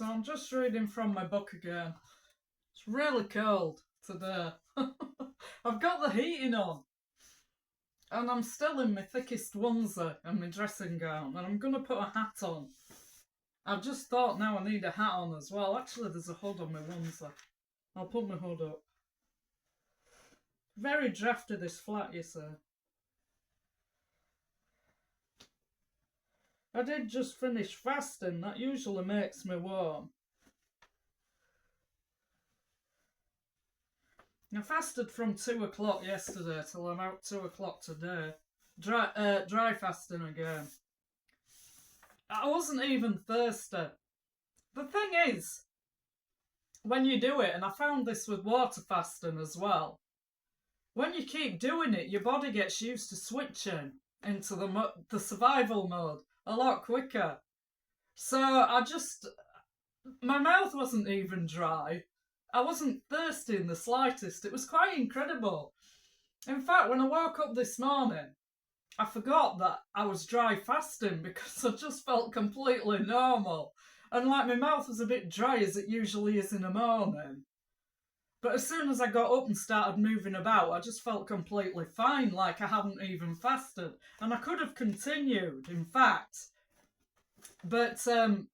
So I'm just reading from my book again. It's really cold today. I've got the heating on. And I'm still in my thickest onesie and my dressing gown. And I'm going to put a hat on. I've just thought now I need a hat on as well. Actually, there's a hood on my onesie. I'll put my hood up. Very drafty, this flat, you see. I did just finish fasting. That usually makes me warm. I fasted from 2 o'clock yesterday till about 2 o'clock today. Dry fasting again. I wasn't even thirsty. The thing is, when you do it, and I found this with water fasting as well, when you keep doing it, your body gets used to switching into the survival mode a lot quicker. So my mouth wasn't even dry. I wasn't thirsty in the slightest. It was quite incredible. In fact, when I woke up this morning, I forgot that I was dry fasting because I just felt completely normal. And like my mouth was a bit dry as it usually is in the morning. But as soon as I got up and started moving about, I just felt completely fine, like I hadn't even fasted. And I could have continued, in fact. But when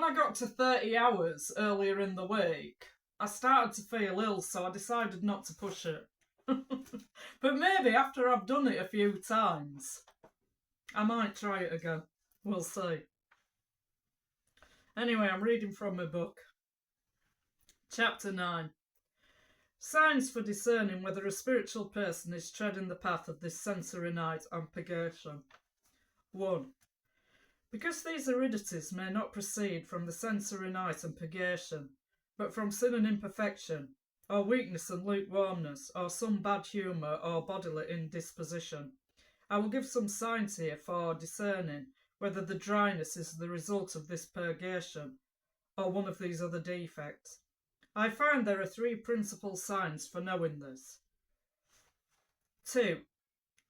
I got to 30 hours earlier in the week, I started to feel ill, so I decided not to push it. But maybe after I've done it a few times, I might try it again. We'll see. Anyway, I'm reading from my book. Chapter 9. Signs for discerning whether a spiritual person is treading the path of this sensory night and purgation. 1. Because these aridities may not proceed from the sensory night and purgation, but from sin and imperfection, or weakness and lukewarmness, or some bad humour or bodily indisposition, I will give some signs here for discerning whether the dryness is the result of this purgation, or one of these other defects. I find there are 3 principal signs for knowing this. 2.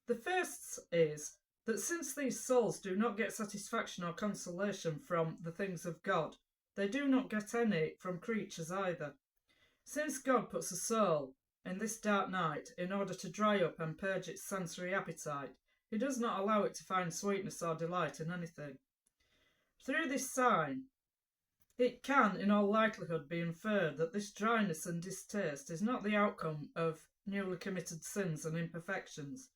The first is that since these souls do not get satisfaction or consolation from the things of God, they do not get any from creatures either. Since God puts a soul in this dark night in order to dry up and purge its sensory appetite, he does not allow it to find sweetness or delight in anything. Through this sign, it can, in all likelihood, be inferred that this dryness and distaste is not the outcome of newly committed sins and imperfections.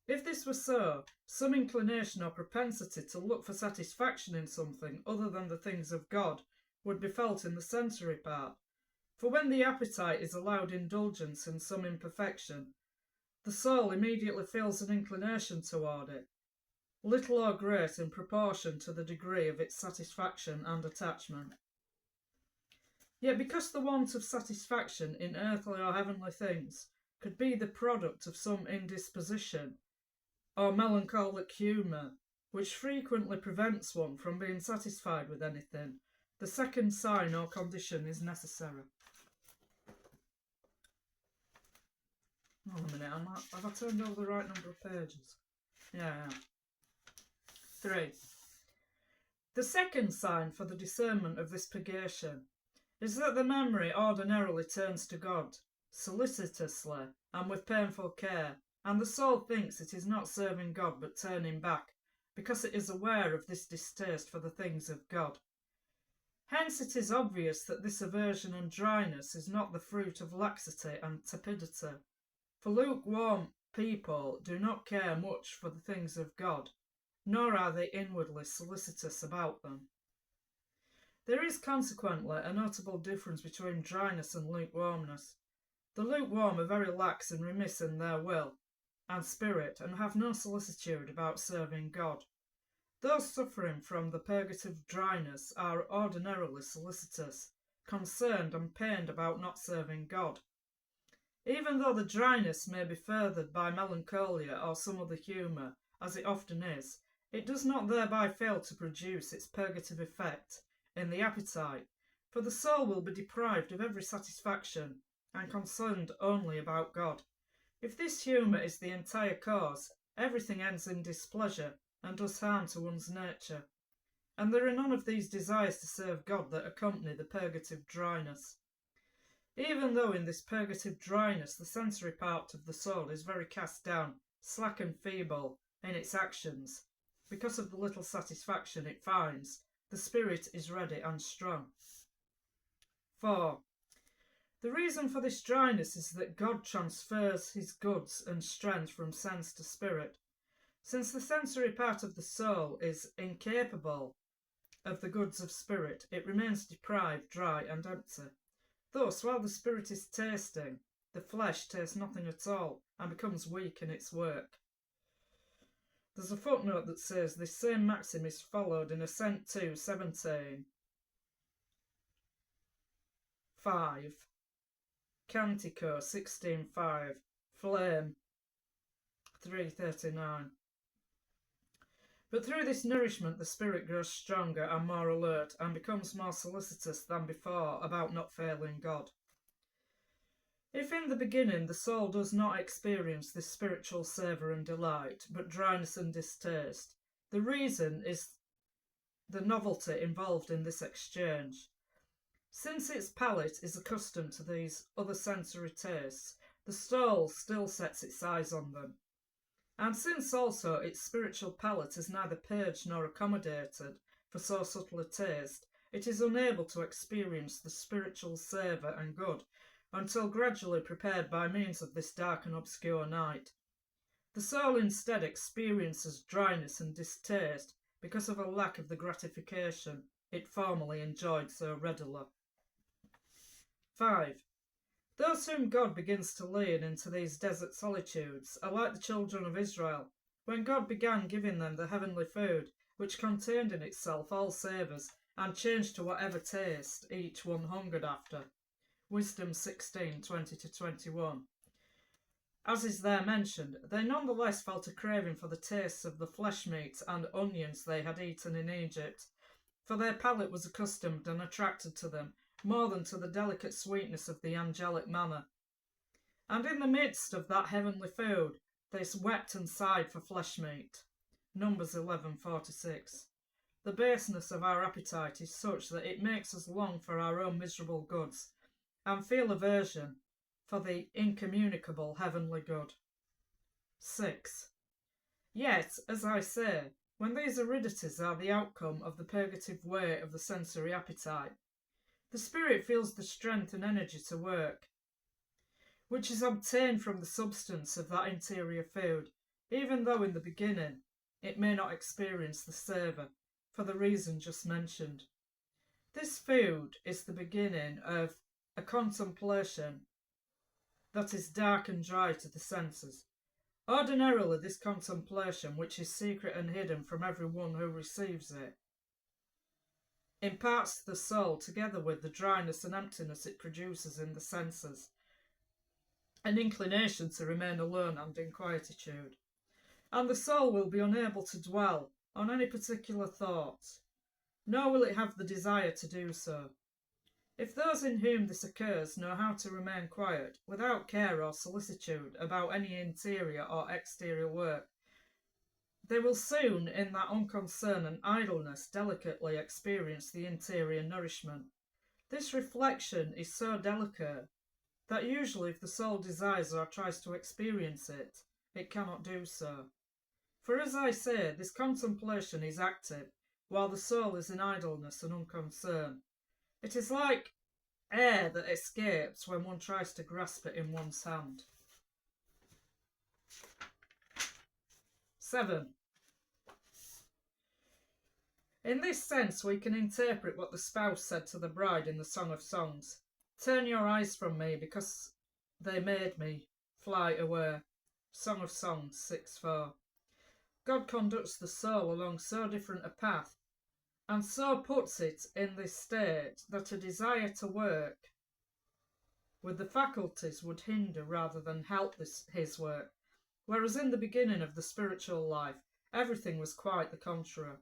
If this were so, some inclination or propensity to look for satisfaction in something other than the things of God would be felt in the sensory part. For when the appetite is allowed indulgence in some imperfection, the soul immediately feels an inclination toward it, little or great in proportion to the degree of its satisfaction and attachment. Yet because the want of satisfaction in earthly or heavenly things could be the product of some indisposition or melancholic humour, which frequently prevents one from being satisfied with anything, the second sign or condition is necessary. Hold on a minute, have I turned over the right number of pages? Yeah. 3. The second sign for the discernment of this purgation is that the memory ordinarily turns to God, solicitously and with painful care, and the soul thinks it is not serving God but turning back, because it is aware of this distaste for the things of God. Hence it is obvious that this aversion and dryness is not the fruit of laxity and tepidity, for lukewarm people do not care much for the things of God, nor are they inwardly solicitous about them. There is consequently a notable difference between dryness and lukewarmness. The lukewarm are very lax and remiss in their will and spirit, and have no solicitude about serving God. Those suffering from the purgative dryness are ordinarily solicitous, concerned and pained about not serving God. Even though the dryness may be furthered by melancholia or some other humour, as it often is, it does not thereby fail to produce its purgative effect in the appetite, for the soul will be deprived of every satisfaction and concerned only about God. If this humour is the entire cause, everything ends in displeasure and does harm to one's nature. and there are none of these desires to serve God that accompany the purgative dryness. Even though in this purgative dryness the sensory part of the soul is very cast down, slack and feeble in its actions, because of the little satisfaction it finds, the spirit is ready and strong. 4. The reason for this dryness is that God transfers his goods and strength from sense to spirit. Since the sensory part of the soul is incapable of the goods of spirit, it remains deprived, dry, and empty. Thus, while the spirit is tasting, the flesh tastes nothing at all and becomes weak in its work. There's a footnote that says this same maxim is followed in Ascent 2:17, 5, Cantico 16:5, Flame 3:39. But through this nourishment the spirit grows stronger and more alert and becomes more solicitous than before about not failing God. If in the beginning the soul does not experience this spiritual savour and delight, but dryness and distaste, the reason is the novelty involved in this exchange. Since its palate is accustomed to these other sensory tastes, the soul still sets its eyes on them. And since also its spiritual palate is neither purged nor accommodated for so subtle a taste, it is unable to experience the spiritual savour and good until gradually prepared by means of this dark and obscure night. The soul instead experiences dryness and distaste because of a lack of the gratification it formerly enjoyed so readily. 5. Those whom God begins to lead into these desert solitudes are like the children of Israel, when God began giving them the heavenly food, which contained in itself all savours, and changed to whatever taste each one hungered after. Wisdom 16:20-21. As is there mentioned, they nonetheless felt a craving for the tastes of the flesh meats and onions they had eaten in Egypt, for their palate was accustomed and attracted to them, more than to the delicate sweetness of the angelic manna. And in the midst of that heavenly food, they wept and sighed for flesh meat. Numbers 11:46. The baseness of our appetite is such that it makes us long for our own miserable goods, and feel aversion for the incommunicable heavenly good. 6. Yet, as I say, when these aridities are the outcome of the purgative way of the sensory appetite, the spirit feels the strength and energy to work, which is obtained from the substance of that interior food, even though in the beginning it may not experience the savour, for the reason just mentioned. This food is the beginning of a contemplation that is dark and dry to the senses. Ordinarily, this contemplation, which is secret and hidden from every one who receives it, imparts to the soul, together with the dryness and emptiness it produces in the senses, an inclination to remain alone and in quietude, and the soul will be unable to dwell on any particular thought, nor will it have the desire to do so. If those in whom this occurs know how to remain quiet, without care or solicitude about any interior or exterior work, they will soon, in that unconcern and idleness, delicately experience the interior nourishment. This reflection is so delicate that usually if the soul desires or tries to experience it, it cannot do so. For as I say, this contemplation is active, while the soul is in idleness and unconcern. It is like air that escapes when one tries to grasp it in one's hand. 7. In this sense we can interpret what the spouse said to the bride in the Song of Songs. Turn your eyes from me, because they made me fly away. Song of Songs 6:4. God conducts the soul along so different a path, and so puts it in this state that a desire to work with the faculties would hinder rather than help his work, whereas in the beginning of the spiritual life everything was quite the contrary.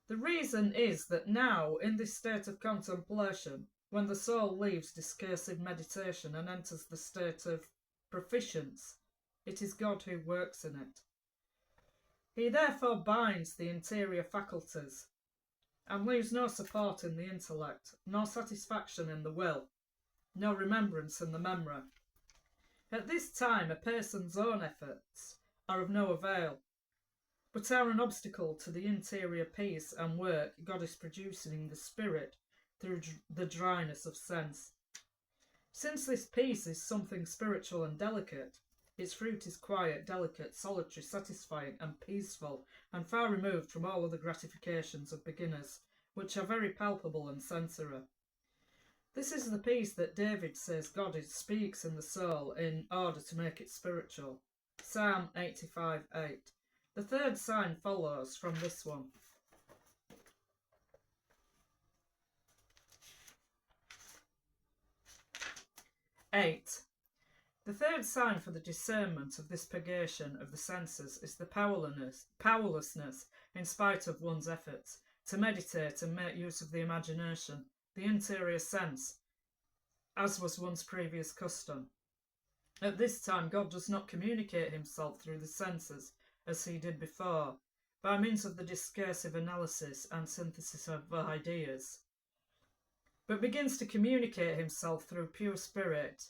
The reason is that now, in this state of contemplation, when the soul leaves discursive meditation and enters the state of proficience, it is God who works in it. He therefore binds the interior faculties and leaves no support in the intellect, nor satisfaction in the will, no remembrance in the memory. At this time a person's own efforts are of no avail, but are an obstacle to the interior peace and work God is producing in the spirit through the dryness of sense. Since this peace is something spiritual and delicate, its fruit is quiet, delicate, solitary, satisfying, and peaceful, and far removed from all other gratifications of beginners, which are very palpable and sensory. This is the peace that David says God speaks in the soul in order to make it spiritual. Psalm 85:8. The third sign follows from this one. 8. The third sign for the discernment of this purgation of the senses is the powerlessness, in spite of one's efforts, to meditate and make use of the imagination, the interior sense, as was one's previous custom. At this time, God does not communicate himself through the senses, as he did before, by means of the discursive analysis and synthesis of ideas, but begins to communicate himself through pure spirit,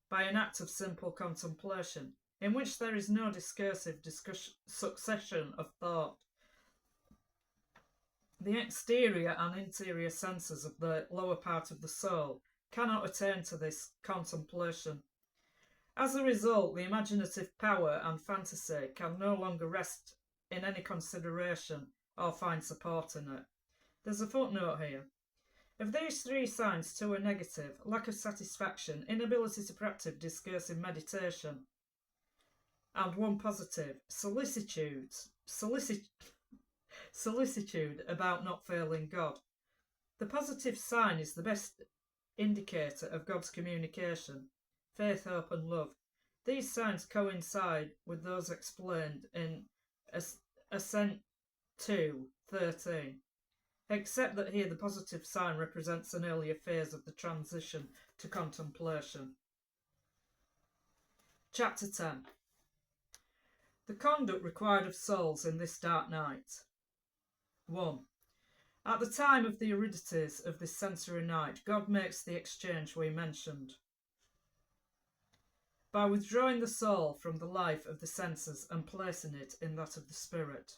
by an act of simple contemplation, in which there is no discursive succession of thought. The exterior and interior senses of the lower part of the soul cannot attain to this contemplation. As a result, the imaginative power and fantasy can no longer rest in any consideration or find support in it. There's a footnote here. Of these three signs, two are negative: lack of satisfaction, inability to practice discursive meditation, and one positive: solicitude about not failing God. The positive sign is the best indicator of God's communication: faith, hope, and love. These signs coincide with those explained in Ascent 2:13. Except that here the positive sign represents an earlier phase of the transition to contemplation. Chapter 10. The conduct required of souls in this dark night. 1. At the time of the aridities of this sensory night, God makes the exchange we mentioned. By withdrawing the soul from the life of the senses and placing it in that of the spirit.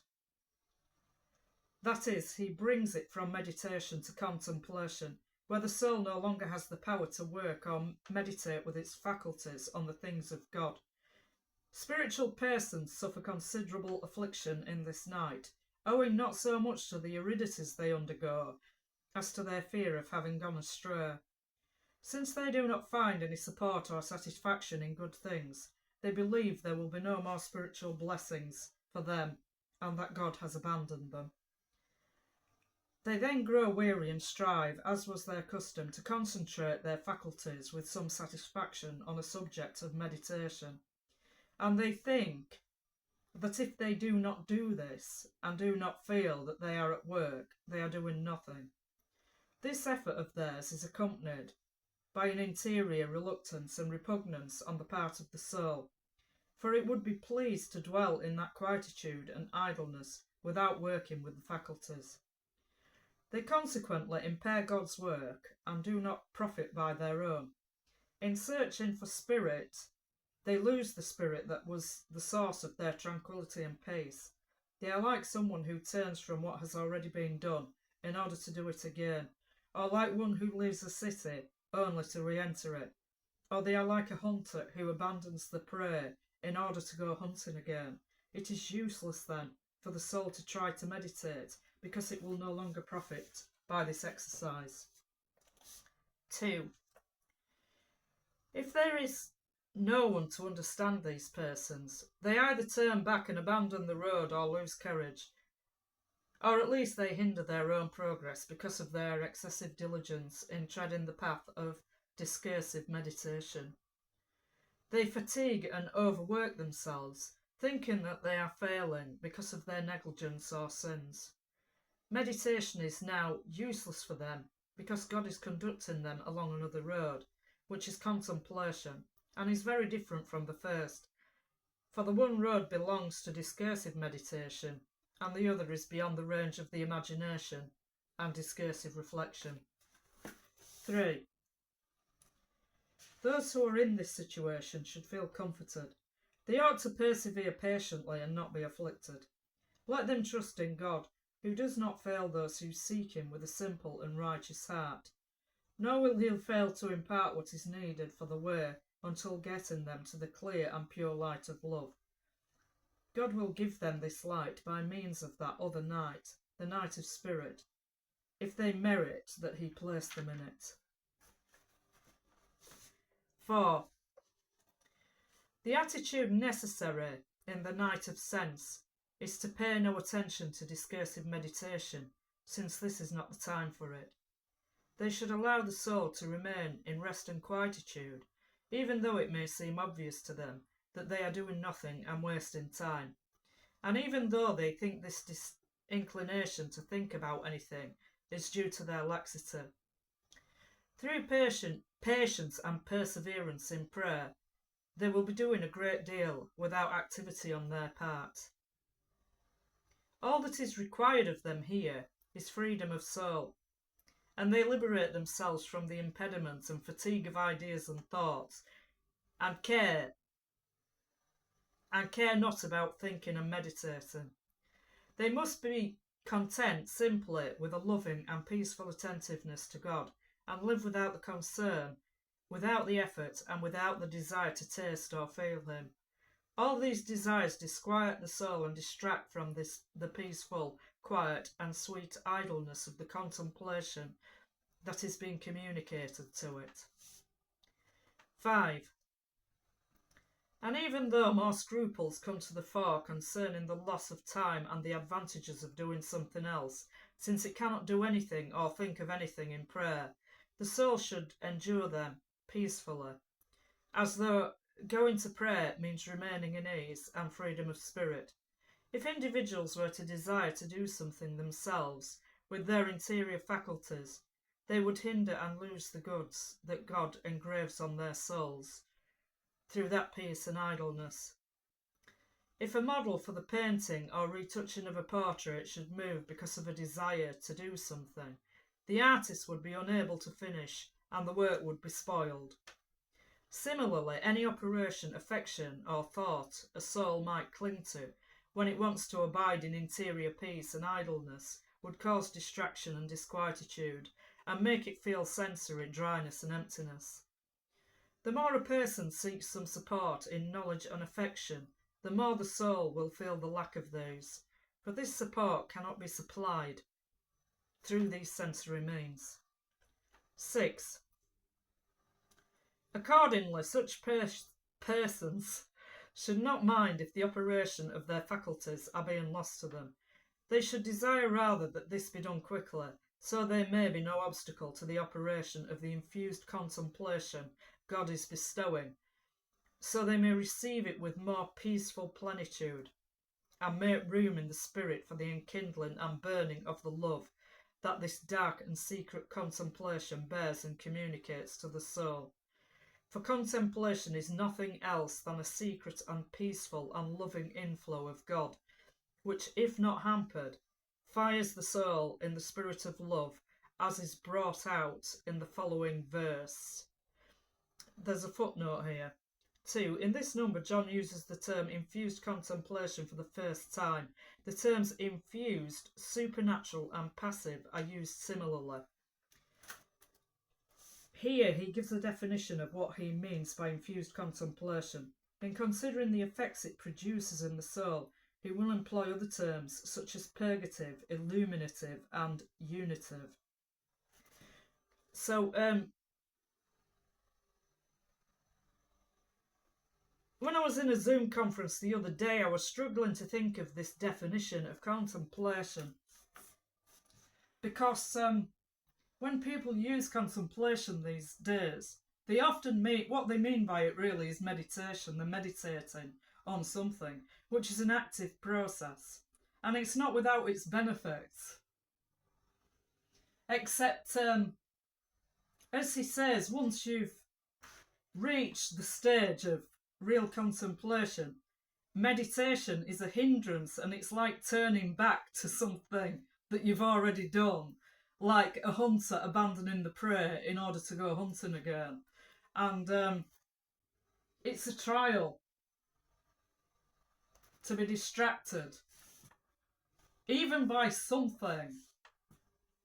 That is, he brings it from meditation to contemplation, where the soul no longer has the power to work or meditate with its faculties on the things of God. Spiritual persons suffer considerable affliction in this night, owing not so much to the aridities they undergo, as to their fear of having gone astray. Since they do not find any support or satisfaction in good things, they believe there will be no more spiritual blessings for them, and that God has abandoned them. They then grow weary and strive, as was their custom, to concentrate their faculties with some satisfaction on a subject of meditation. And they think that if they do not do this, and do not feel that they are at work, they are doing nothing. This effort of theirs is accompanied by an interior reluctance and repugnance on the part of the soul, for it would be pleased to dwell in that quietude and idleness without working with the faculties. They consequently impair God's work and do not profit by their own. In searching for spirit, they lose the spirit that was the source of their tranquillity and peace. They are like someone who turns from what has already been done in order to do it again, or like one who leaves a city only to re-enter it, or they are like a hunter who abandons the prey in order to go hunting again. It is useless then for the soul to try to meditate, because it will no longer profit by this exercise. 2. If there is no one to understand these persons, they either turn back and abandon the road or lose courage, or at least they hinder their own progress because of their excessive diligence in treading the path of discursive meditation. They fatigue and overwork themselves, thinking that they are failing because of their negligence or sins. Meditation is now useless for them because God is conducting them along another road, which is contemplation, and is very different from the first. For the one road belongs to discursive meditation, and the other is beyond the range of the imagination and discursive reflection. 3. Those who are in this situation should feel comforted. They ought to persevere patiently and not be afflicted. Let them trust in God, who does not fail those who seek him with a simple and righteous heart. Nor will he fail to impart what is needed for the way until getting them to the clear and pure light of love. God will give them this light by means of that other night, the night of spirit, if they merit that he placed them in it. 4. The attitude necessary in the night of sense is to pay no attention to discursive meditation, since this is not the time for it. They should allow the soul to remain in rest and quietude, even though it may seem obvious to them that they are doing nothing and wasting time, and even though they think this disinclination to think about anything is due to their laxity. Through patience and perseverance in prayer, they will be doing a great deal without activity on their part. All that is required of them here is freedom of soul, and they liberate themselves from the impediments and fatigue of ideas and thoughts, and care not about thinking and meditating. They must be content simply with a loving and peaceful attentiveness to God, and live without the concern, without the effort, and without the desire to taste or feel him. All these desires disquiet the soul and distract from the peaceful, quiet, and sweet idleness of the contemplation that is being communicated to it. 5. And even though more scruples come to the fore concerning the loss of time and the advantages of doing something else, since it cannot do anything or think of anything in prayer, the soul should endure them peacefully, as though going to prayer means remaining in ease and freedom of spirit. If individuals were to desire to do something themselves with their interior faculties, they would hinder and lose the goods that God engraves on their souls through that peace and idleness. If a model for the painting or retouching of a portrait should move because of a desire to do something, the artist would be unable to finish and the work would be spoiled. Similarly, any operation, affection, or thought a soul might cling to when it wants to abide in interior peace and idleness would cause distraction and disquietude and make it feel sensory dryness and emptiness. The more a person seeks some support in knowledge and affection, the more the soul will feel the lack of those, for this support cannot be supplied through these sensory means. 6. Accordingly, such persons should not mind if the operation of their faculties are being lost to them. They should desire rather that this be done quickly, so there may be no obstacle to the operation of the infused contemplation God is bestowing, so they may receive it with more peaceful plenitude, and make room in the spirit for the enkindling and burning of the love that this dark and secret contemplation bears and communicates to the soul. For contemplation is nothing else than a secret and peaceful and loving inflow of God, which, if not hampered, fires the soul in the spirit of love, as is brought out in the following verse. There's a footnote here. 2. In this number, John uses the term infused contemplation for the first time. The terms infused, supernatural, and passive are used similarly. Here he gives a definition of what he means by infused contemplation. In considering the effects it produces in the soul, he will employ other terms such as purgative, illuminative, and unitive. So, when I was in a Zoom conference the other day, I was struggling to think of this definition of contemplation. Because when people use contemplation these days, they often mean, what they mean by it really is meditation. They're meditating on something, which is an active process. And it's not without its benefits. Except, as he says, once you've reached the stage of real contemplation, meditation is a hindrance, and it's like turning back to something that you've already done. like a hunter abandoning the prey in order to go hunting again. And it's a trial to be distracted, even by something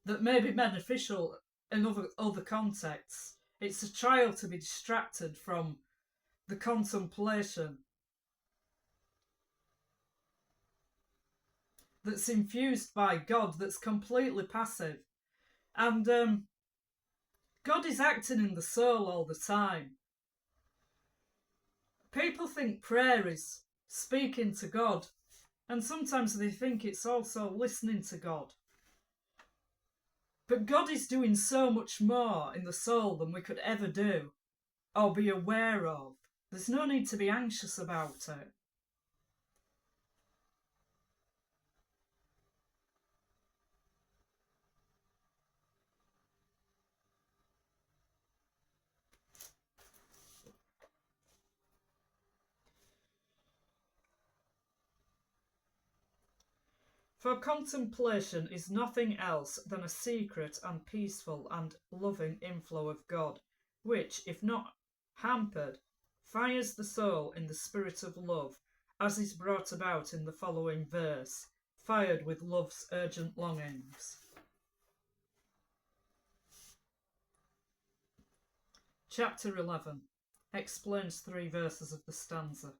that may be beneficial in other contexts. It's a trial to be distracted from the contemplation that's infused by God, that's completely passive. And God is acting in the soul all the time. People think prayer is speaking to God, and sometimes they think it's also listening to God. But God is doing so much more in the soul than we could ever do or be aware of. There's no need to be anxious about it. For contemplation is nothing else than a secret and peaceful and loving inflow of God, which, if not hampered, fires the soul in the spirit of love, as is brought about in the following verse, fired with love's urgent longings. Chapter 11 explains 3 verses of the stanza.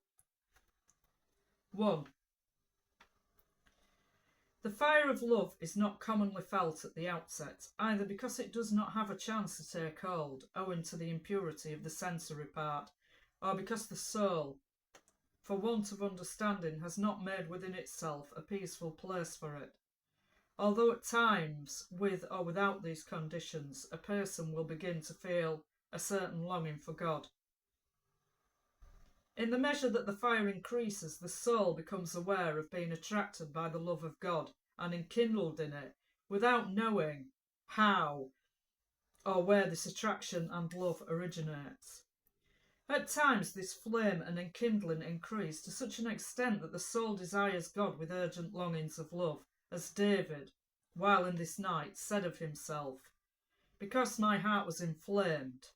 1. The fire of love is not commonly felt at the outset, either because it does not have a chance to take hold, owing to the impurity of the sensory part, or because the soul, for want of understanding, has not made within itself a peaceful place for it. Although at times, with or without these conditions, a person will begin to feel a certain longing for God. In the measure that the fire increases, the soul becomes aware of being attracted by the love of God and enkindled in it, without knowing how or where this attraction and love originates. At times this flame and enkindling increase to such an extent that the soul desires God with urgent longings of love, as David, while in this night, said of himself, "Because my heart was inflamed,"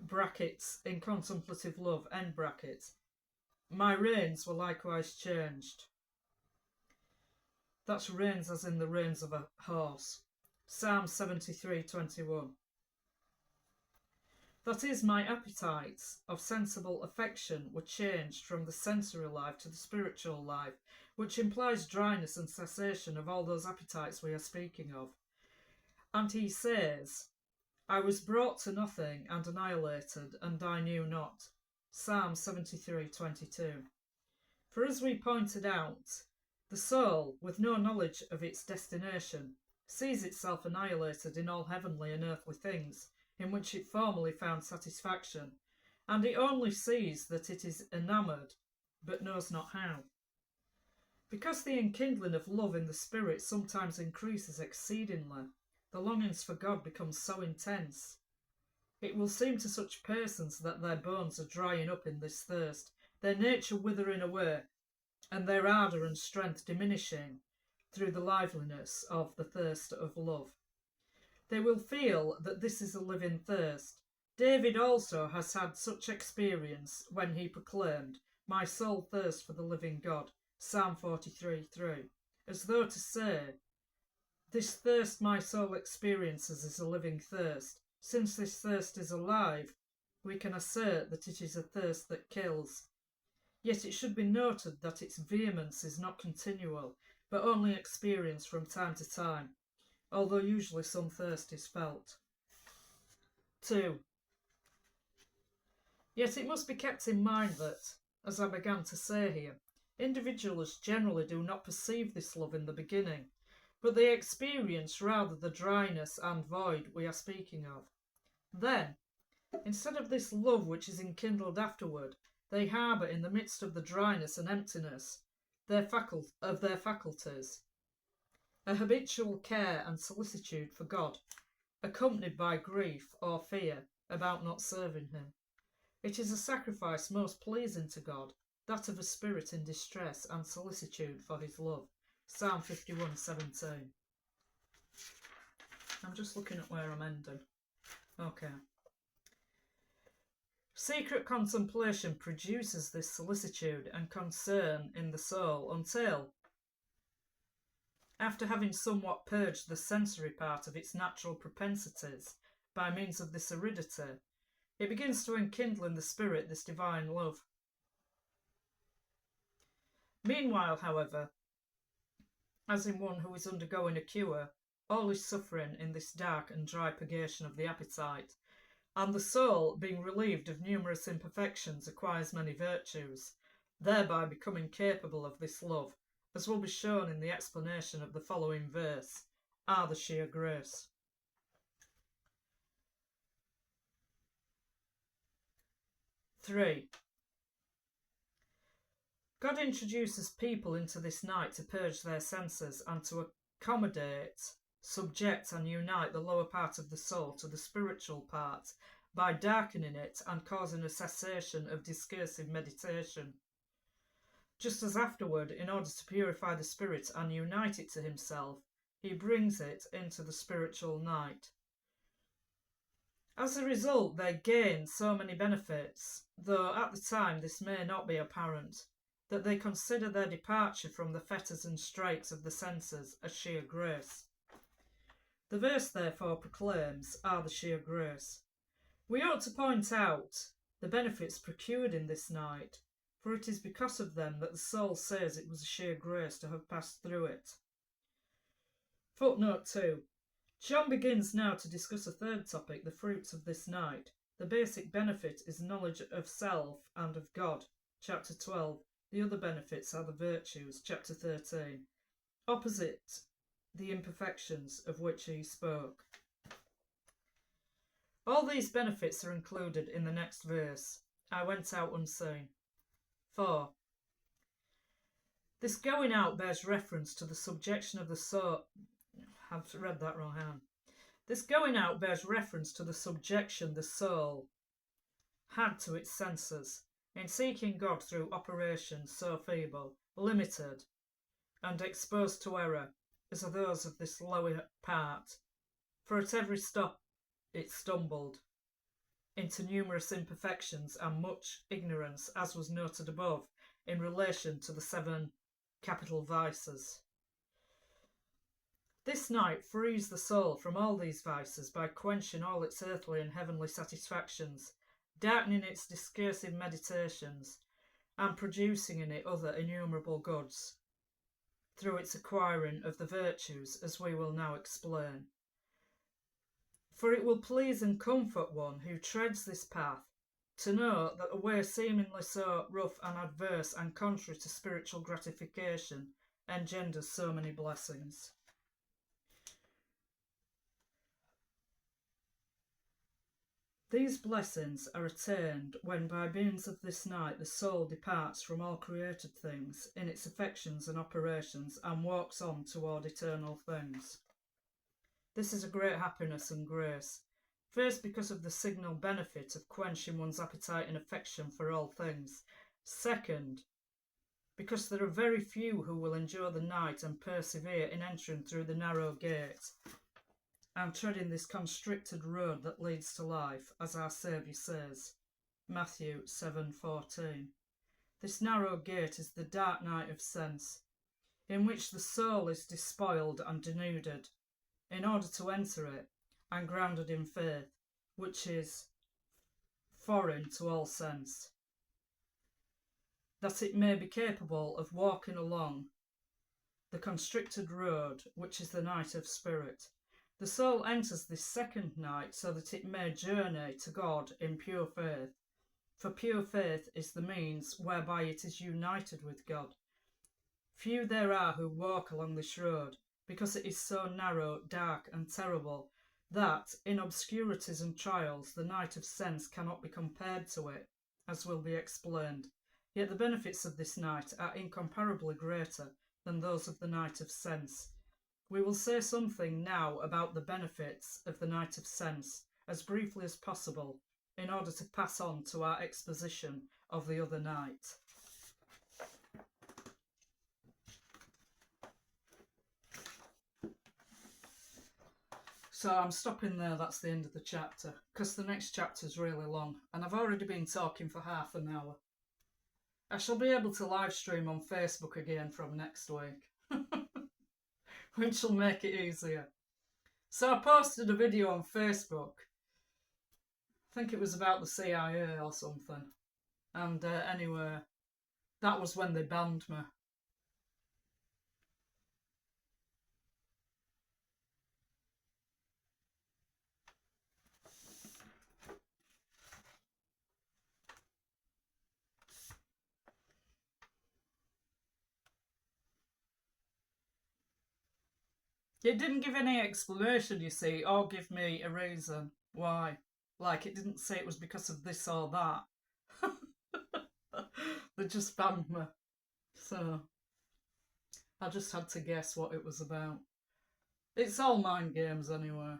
brackets, in contemplative love, end brackets, "my reins were likewise changed." That's reins as in the reins of a horse. Psalm 73:21. That is, my appetites of sensible affection were changed from the sensory life to the spiritual life, which implies dryness and cessation of all those appetites we are speaking of. And he says, "I was brought to nothing and annihilated, and I knew not." Psalm 73:22. For as we pointed out, the soul, with no knowledge of its destination, sees itself annihilated in all heavenly and earthly things in which it formerly found satisfaction, and it only sees that it is enamoured, but knows not how. Because the enkindling of love in the spirit sometimes increases exceedingly, the longings for God become so intense. It will seem to such persons that their bones are drying up in this thirst, their nature withering away, and their ardour and strength diminishing through the liveliness of the thirst of love. They will feel that this is a living thirst. David also has had such experience when he proclaimed, "My soul thirsts for the living God," Psalm 43:3, as though to say, this thirst my soul experiences is a living thirst. Since this thirst is alive, we can assert that it is a thirst that kills. Yet it should be noted that its vehemence is not continual, but only experienced from time to time, although usually some thirst is felt. 2. Yet it must be kept in mind that, as I began to say here, individuals generally do not perceive this love in the beginning, but they experience rather the dryness and void we are speaking of. Then, instead of this love which is enkindled afterward, they harbour in the midst of the dryness and emptiness of their faculties a habitual care and solicitude for God, accompanied by grief or fear about not serving him. It is a sacrifice most pleasing to God, that of a spirit in distress and solicitude for his love. Psalm 51:17. I'm just looking at where I'm ending. Okay. Secret contemplation produces this solicitude and concern in the soul until, after having somewhat purged the sensory part of its natural propensities by means of this aridity, it begins to enkindle in the spirit this divine love. Meanwhile, however, as in one who is undergoing a cure, all is suffering in this dark and dry purgation of the appetite, and the soul, being relieved of numerous imperfections, acquires many virtues, thereby becoming capable of this love, as will be shown in the explanation of the following verse, are the sheer grace. (3) God introduces people into this night to purge their senses and to accommodate, subject and unite the lower part of the soul to the spiritual part by darkening it and causing a cessation of discursive meditation. Just as afterward, in order to purify the spirit and unite it to himself, he brings it into the spiritual night. As a result, they gain so many benefits, though at the time this may not be apparent, that they consider their departure from the fetters and straits of the senses a sheer grace. The verse therefore proclaims, are the sheer grace. We ought to point out the benefits procured in this night, for it is because of them that the soul says it was a sheer grace to have passed through it. Footnote 2. John begins now to discuss a third topic, the fruits of this night. The basic benefit is knowledge of self and of God, chapter 12. The other benefits are the virtues, chapter 13, opposite the imperfections of which he spoke. All these benefits are included in the next verse. I went out unseen. 4. This going out bears reference to the subjection of the soul. I've read that wrong, hang on. This going out bears reference to the subjection the soul had to its senses, in seeking God through operations so feeble, limited, and exposed to error as are those of this lower part. For at every stop it stumbled into numerous imperfections and much ignorance, as was noted above, in relation to the 7 capital vices. This night frees the soul from all these vices by quenching all its earthly and heavenly satisfactions, darkening its discursive meditations, and producing in it other innumerable goods, through its acquiring of the virtues, as we will now explain. For it will please and comfort one who treads this path to know that a way seemingly so rough and adverse and contrary to spiritual gratification engenders so many blessings. These blessings are attained when by means of this night the soul departs from all created things in its affections and operations and walks on toward eternal things. This is a great happiness and grace, first because of the signal benefit of quenching one's appetite and affection for all things, second because there are very few who will endure the night and persevere in entering through the narrow gate and treading this constricted road that leads to life, as our Saviour says, Matthew 7:14. This narrow gate is the dark night of sense, in which the soul is despoiled and denuded, in order to enter it, and grounded in faith, which is foreign to all sense, that it may be capable of walking along the constricted road, which is the night of spirit. The soul enters this second night so that it may journey to God in pure faith, for pure faith is the means whereby it is united with God. Few there are who walk along this road, because it is so narrow, dark, and terrible, that, in obscurities and trials, the night of sense cannot be compared to it, as will be explained. Yet the benefits of this night are incomparably greater than those of the night of sense. We will say something now about the benefits of the night of sense, as briefly as possible, in order to pass on to our exposition of the other night. So I'm stopping there, that's the end of the chapter, because the next chapter is really long, and I've already been talking for half an hour. I shall be able to live stream on Facebook again from next week, which will make it easier. So I posted a video on Facebook, I think it was about the CIA or something, and anyway, that was when they banned me. It didn't give any explanation, you see, or give me a reason why. Like, it didn't say it was because of this or that. They just banned me. So, I just had to guess what it was about. It's all mind games anyway.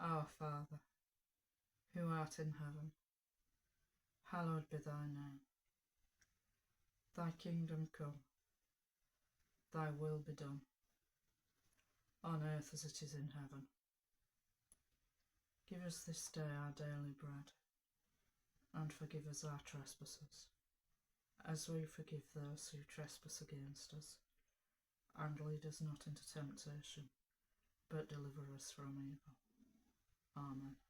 Our Father, who art in heaven, hallowed be thy name. Thy kingdom come, thy will be done, on earth as it is in heaven. Give us this day our daily bread, and forgive us our trespasses, as we forgive those who trespass against us. And lead us not into temptation, but deliver us from evil. Amen.